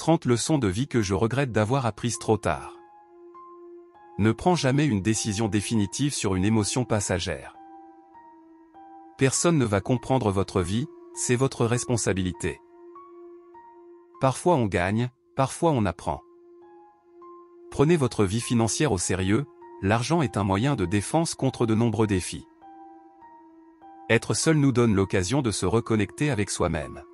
30 leçons de vie que je regrette d'avoir apprises trop tard. Ne prends jamais une décision définitive sur une émotion passagère. Personne ne va comprendre votre vie, c'est votre responsabilité. Parfois on gagne, parfois on apprend. Prenez votre vie financière au sérieux, l'argent est un moyen de défense contre de nombreux défis. Être seul nous donne l'occasion de se reconnecter avec soi-même.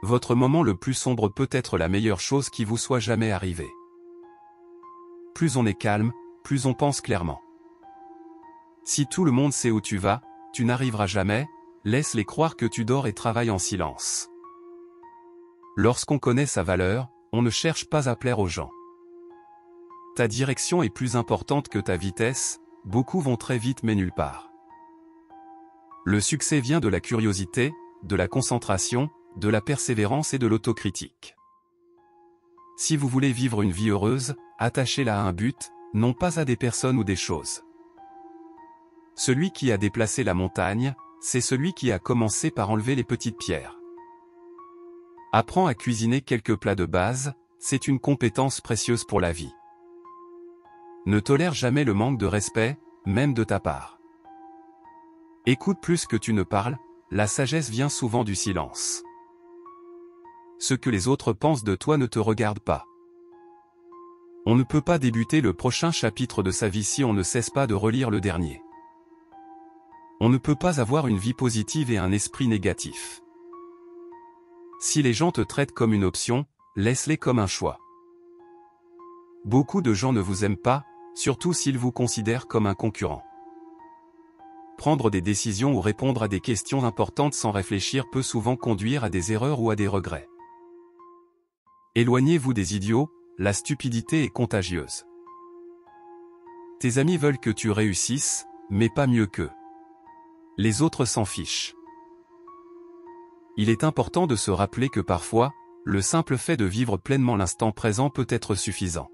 Votre moment le plus sombre peut être la meilleure chose qui vous soit jamais arrivée. Plus on est calme, plus on pense clairement. Si tout le monde sait où tu vas, tu n'arriveras jamais, laisse-les croire que tu dors et travailles en silence. Lorsqu'on connaît sa valeur, on ne cherche pas à plaire aux gens. Ta direction est plus importante que ta vitesse, beaucoup vont très vite mais nulle part. Le succès vient de la curiosité, de la concentration, de la persévérance et de l'autocritique. Si vous voulez vivre une vie heureuse, attachez-la à un but, non pas à des personnes ou des choses. Celui qui a déplacé la montagne, c'est celui qui a commencé par enlever les petites pierres. Apprends à cuisiner quelques plats de base, c'est une compétence précieuse pour la vie. Ne tolère jamais le manque de respect, même de ta part. Écoute plus que tu ne parles, la sagesse vient souvent du silence. Ce que les autres pensent de toi ne te regarde pas. On ne peut pas débuter le prochain chapitre de sa vie si on ne cesse pas de relire le dernier. On ne peut pas avoir une vie positive et un esprit négatif. Si les gens te traitent comme une option, laisse-les comme un choix. Beaucoup de gens ne vous aiment pas, surtout s'ils vous considèrent comme un concurrent. Prendre des décisions ou répondre à des questions importantes sans réfléchir peut souvent conduire à des erreurs ou à des regrets. Éloignez-vous des idiots, la stupidité est contagieuse. Tes amis veulent que tu réussisses, mais pas mieux qu'eux. Les autres s'en fichent. Il est important de se rappeler que parfois, le simple fait de vivre pleinement l'instant présent peut être suffisant.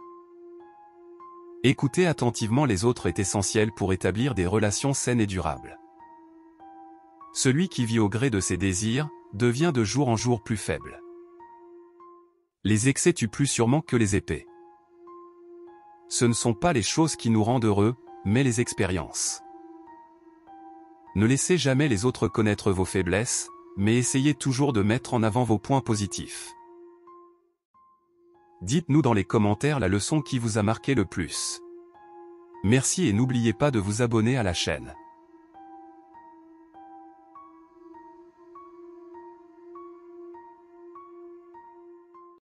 Écouter attentivement les autres est essentiel pour établir des relations saines et durables. Celui qui vit au gré de ses désirs, devient de jour en jour plus faible. Les excès tuent plus sûrement que les épées. Ce ne sont pas les choses qui nous rendent heureux, mais les expériences. Ne laissez jamais les autres connaître vos faiblesses, mais essayez toujours de mettre en avant vos points positifs. Dites-nous dans les commentaires la leçon qui vous a marqué le plus. Merci et n'oubliez pas de vous abonner à la chaîne.